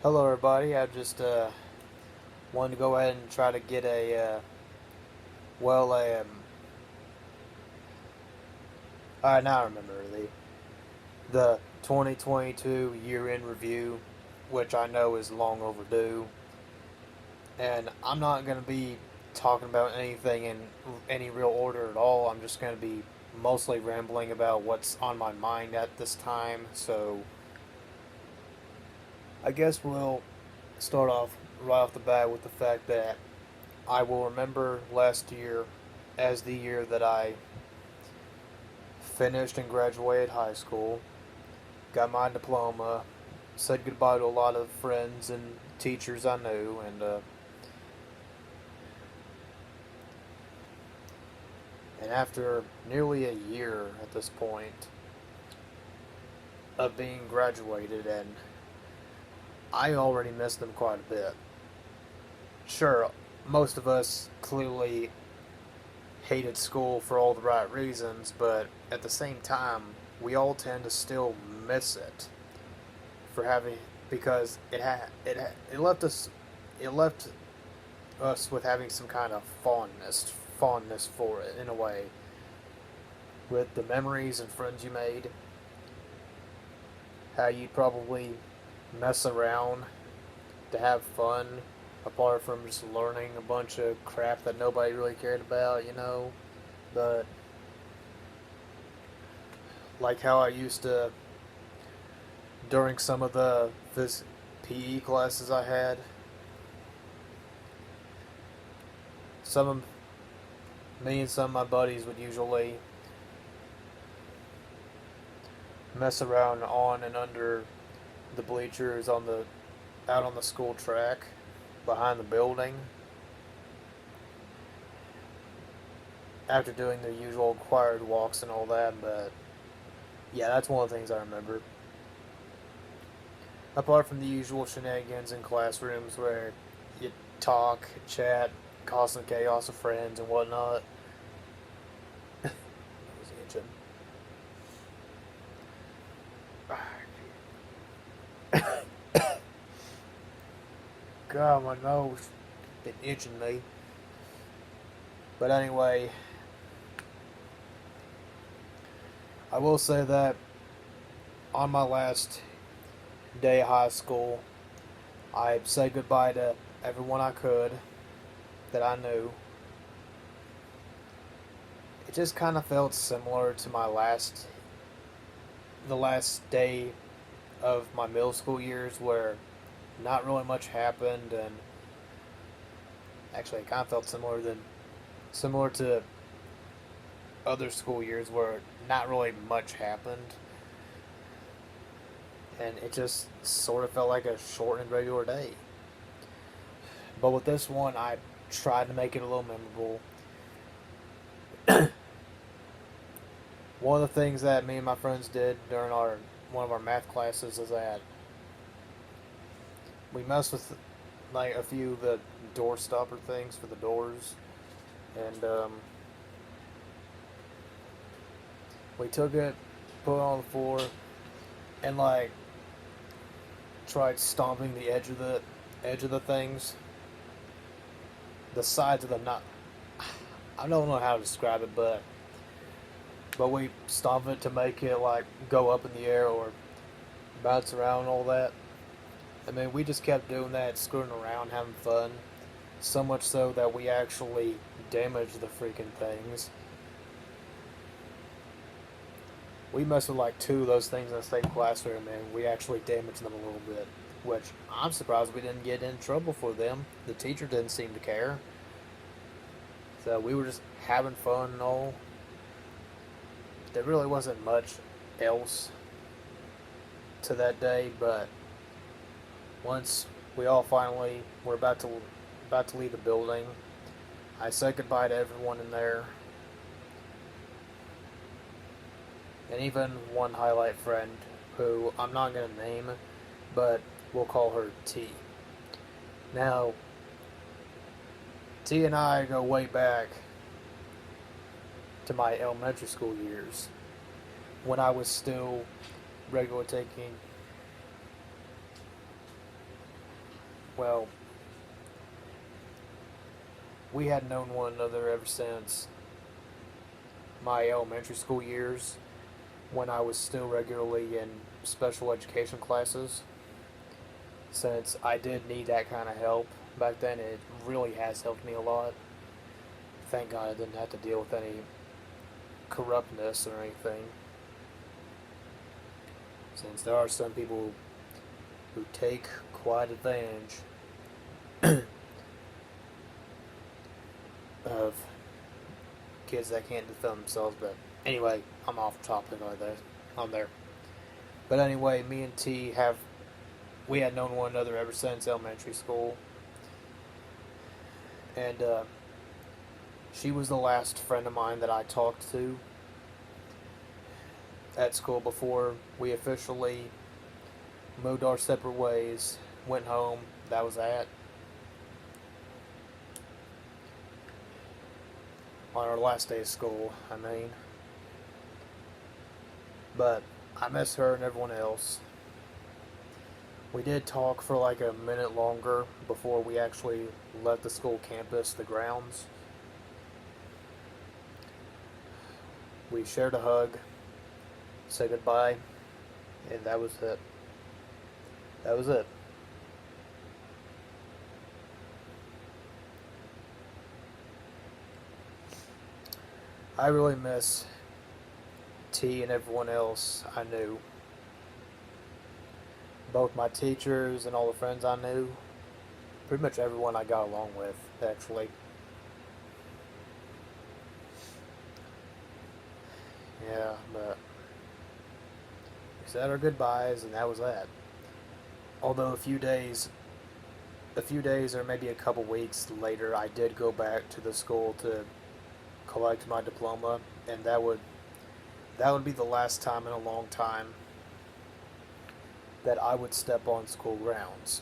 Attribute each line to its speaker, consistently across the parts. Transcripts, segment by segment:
Speaker 1: Hello, everybody. I just wanted to go ahead and try to get well, a now I remember the 2022 year-end review, which I know is long overdue, and I'm not going to be talking about anything in any real order at all. I'm just going to be mostly rambling about what's on my mind at this time. So I guess we'll start off right off the bat with the fact that I will remember last year as the year that I finished and graduated high school, got my diploma, said goodbye to a lot of friends and teachers I knew, and after nearly a year at this point of being graduated, and I already missed them quite a bit. Sure, most of us clearly hated school for all the right reasons, but at the same time, we all tend to still miss it for having because it left us with having some kind of fondness for it in a way, with the memories and friends you made, how you'd probably mess around to have fun apart from just learning a bunch of crap that nobody really cared about. But like how I used to during some of the PE classes I had, some of me and some of my buddies would usually mess around on and under the bleachers out on the school track behind the building after doing the usual required walks and all that. But yeah, that's one of the things I remember. Apart from the usual shenanigans in classrooms where you talk, chat, cause some chaos with friends and whatnot. I was itching. God, my nose been itching me. But anyway, I will say that on my last day of high school, I said goodbye to everyone I could that I knew. It just kind of felt similar to the last day of my middle school years, where not really much happened, and actually it kind of felt similar to other school years where not really much happened, and it just sort of felt like a short and regular day. But with this one, I tried to make it a little memorable. One of the things that me and my friends did during our one of our math classes is that we messed with like a few of the door stopper things for the doors, and we took it, put it on the floor, and like tried stomping the edge of the things, the sides of the not. I don't know how to describe it, but we stomp it to make it like go up in the air or bounce around and all that. I mean, we just kept doing that, screwing around, having fun. So much so that we actually damaged the freaking things. We messed with like two of those things in the same classroom, and we actually damaged them a little bit. Which I'm surprised we didn't get in trouble for them. The teacher didn't seem to care. So we were just having fun and all. There really wasn't much else to that day, but once we all finally were about to leave the building, I said goodbye to everyone in there, and even one highlight friend who I'm not going to name, but we'll call her T. Now, T and I go way back to my elementary school years when I was still regularly taking well, we had known one another ever since my elementary school years when I was still regularly in special education classes. Since I did need that kind of help back then, it really has helped me a lot. Thank God I didn't have to deal with any corruptness or anything. Since there are some people who take quite advantage of kids that can't defend themselves. But anyway, I'm off topic on there. But anyway, me and T we had known one another ever since elementary school, and she was the last friend of mine that I talked to at school before we officially moved our separate ways, went home. That was that. On our last day of school, I mean. But I miss her and everyone else. We did talk for like a minute longer before we actually left the school campus, the grounds. We shared a hug, said goodbye, and that was it. That was it. I really miss T and everyone else I knew. Both my teachers and all the friends I knew. Pretty much everyone I got along with, actually. Yeah, but we said our goodbyes and that was that. Although a few days or maybe a couple weeks later, I did go back to the school to collect my diploma, and that would be the last time in a long time that I would step on school grounds.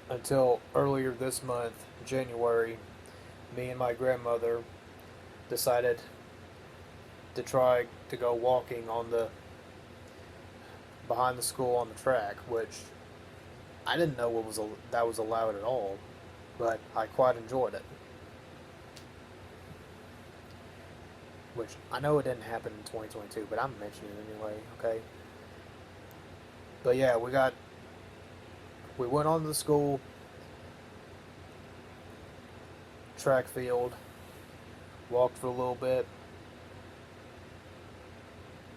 Speaker 1: Until earlier this month, January, me and my grandmother decided to try to go walking on the behind the school on the track, which I didn't know that was allowed at all, but I quite enjoyed it. Which I know it didn't happen in 2022, but I'm mentioning it anyway. Okay. But yeah, we went on to the school track field, walked for a little bit.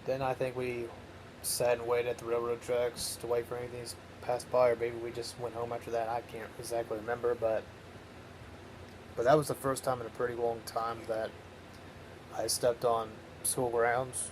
Speaker 1: Then I think we sat and waited at the railroad tracks to wait for anything to pass by, or maybe we just went home after that. I can't exactly remember, but that was the first time in a pretty long time that I stepped on school grounds.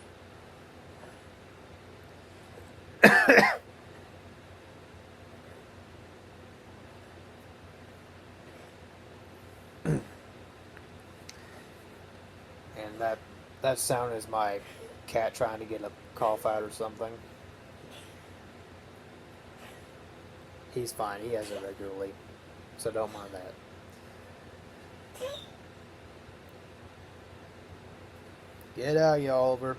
Speaker 1: And that sound is my cat trying to get a cough out or something. He's fine. He has it regularly, so don't mind that. Get out, you Oliver.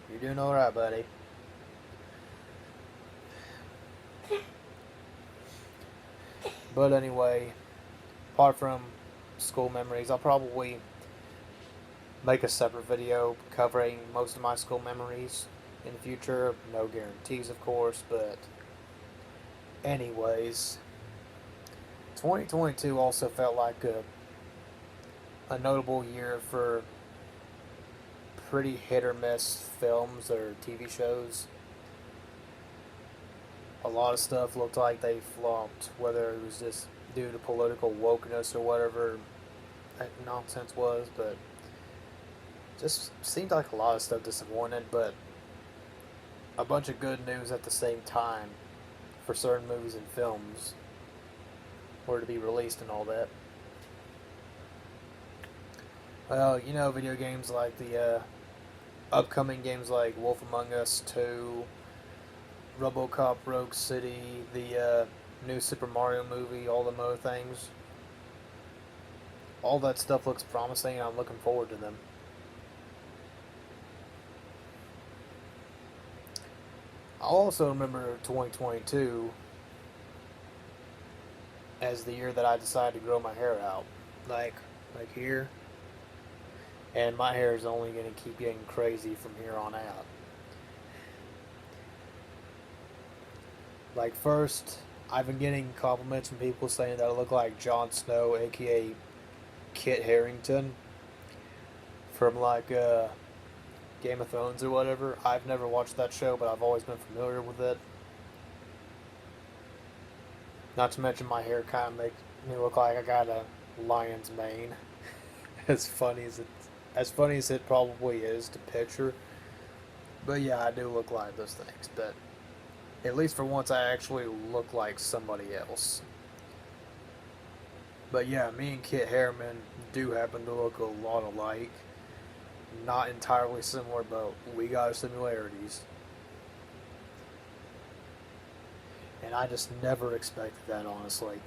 Speaker 1: You're doing all right, buddy. But anyway, apart from school memories, I'll probably make a separate video covering most of my school memories in the future. No guarantees, of course, but anyways, 2022 also felt like a notable year for pretty hit or miss films or TV shows. A lot of stuff looked like they flopped, whether it was just due to political wokeness or whatever that nonsense was, but just seemed like a lot of stuff disappointed, but a bunch of good news at the same time for certain movies and films were to be released and all that. Well, you know, video games like the upcoming games like Wolf Among Us 2, RoboCop Rogue City, the new Super Mario movie, all them other things. All that stuff looks promising, and I'm looking forward to them. I also remember 2022 as the year that I decided to grow my hair out, like like here, and my hair is only going to keep getting crazy from here on out. Like first, I've been getting compliments from people saying that I look like Jon Snow, aka Kit Harington, from like Game of Thrones or whatever. I've never watched that show, but I've always been familiar with it. Not to mention my hair kind of makes me look like I got a lion's mane. as funny as it probably is to picture. But yeah, I do look like those things. But at least for once, I actually look like somebody else. But yeah, me and Kit Harriman do happen to look a lot alike. Not entirely similar, but we got our similarities. And I just never expected that, honestly.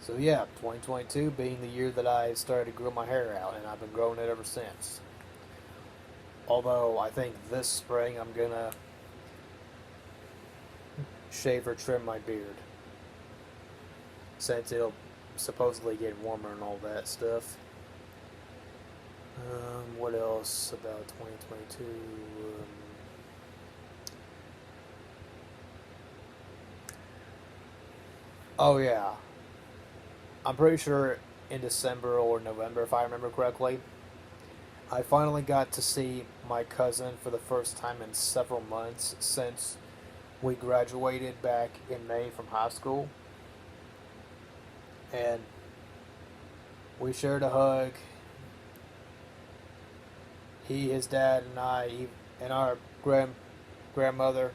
Speaker 1: So yeah, 2022 being the year that I started to grow my hair out, and I've been growing it ever since. Although I think this spring I'm gonna shave or trim my beard, since it'll supposedly get warmer and all that stuff. What else about 2022? Oh yeah, I'm pretty sure in December or November, if I remember correctly, I finally got to see my cousin for the first time in several months since we graduated back in May from high school. And we shared a hug. He, his dad, and I, and our grandmother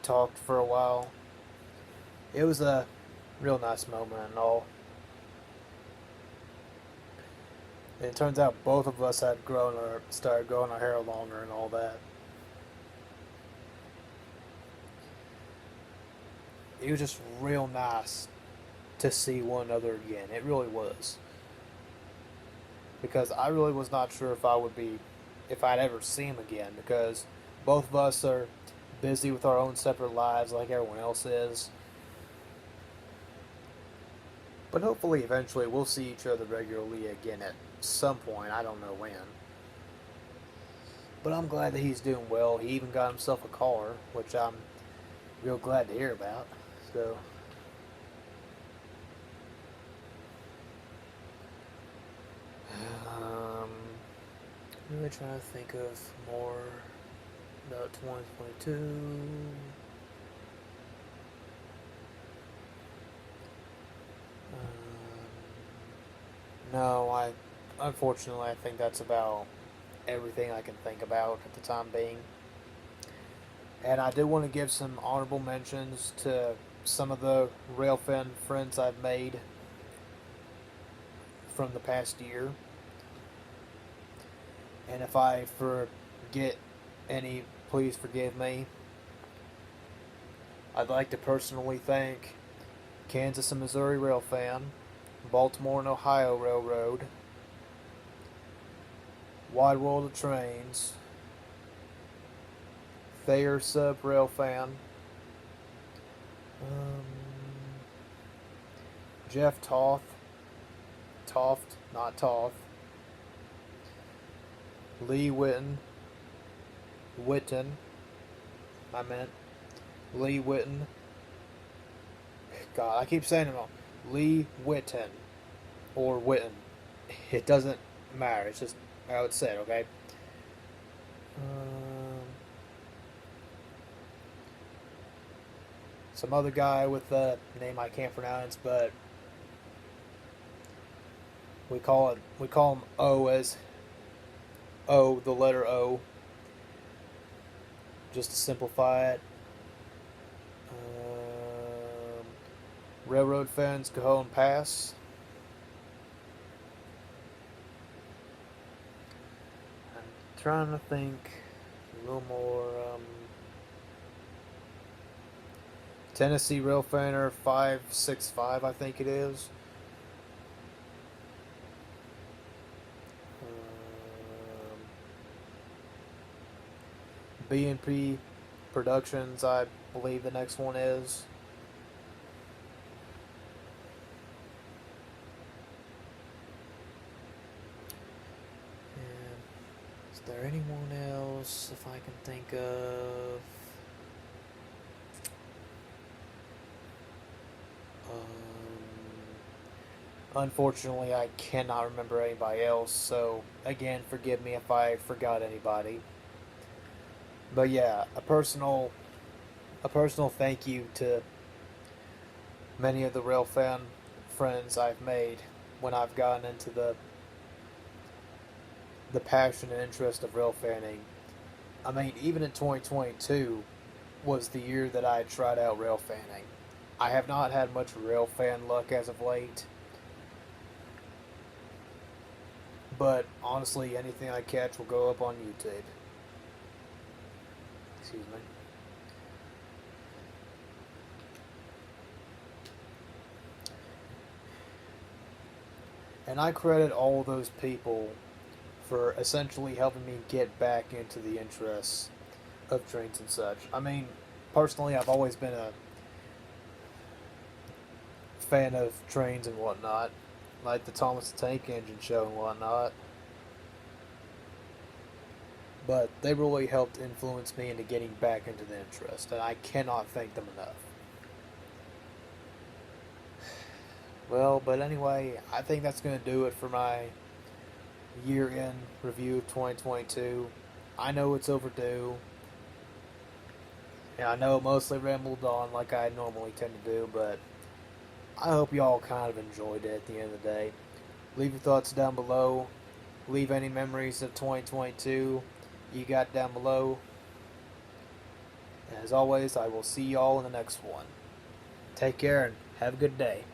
Speaker 1: talked for a while. It was a real nice moment and all. And it turns out both of us had started growing our hair longer and all that. It was just real nice to see one another again. It really was. Because I really was not sure if I'd ever see him again. Because both of us are busy with our own separate lives like everyone else is. But hopefully eventually we'll see each other regularly again at some point. I don't know when. But I'm glad that he's doing well. He even got himself a car, which I'm real glad to hear about. So, um, really trying to think of more about 2022. No, unfortunately I think that's about everything I can think about at the time being. And I do want to give some honorable mentions to some of the Railfan friends I've made from the past year. And if I forget any, please forgive me. I'd like to personally thank Kansas and Missouri Railfan, Baltimore and Ohio Railroad, Wide World of Trains, Thayer Sub Railfan, Jeff Toft, not Toth, Lee Witten, I meant Lee Witten. God, I keep saying it wrong. Lee Witten, or Witten. It doesn't matter. It's just how it's said, okay? Some other guy with a name I can't pronounce, but we call him O as O, the letter O, just to simplify it. Railroad Fans, Cajon Pass. I'm trying to think a little more. Tennessee Railfanner 565, I think it is. B&P Productions, I believe the next one is. And is there anyone else, if I can think of? Unfortunately, I cannot remember anybody else, so again, forgive me if I forgot anybody. But yeah, a personal thank you to many of the Railfan friends I've made when I've gotten into the passion and interest of railfanning. I mean, even in 2022 was the year that I tried out railfanning. I have not had much railfan luck as of late, but honestly, anything I catch will go up on YouTube. Excuse me. And I credit all those people for essentially helping me get back into the interests of trains and such. I mean, personally, I've always been a fan of trains and whatnot, like the Thomas the Tank Engine show and whatnot. But they really helped influence me into getting back into the interest, and I cannot thank them enough. Well, but anyway, I think that's going to do it for my year-end review of 2022. I know it's overdue. And I know it mostly rambled on like I normally tend to do, but I hope y'all kind of enjoyed it at the end of the day. Leave your thoughts down below. Leave any memories of 2022 you got down below. And as always, I will see y'all in the next one. Take care and have a good day.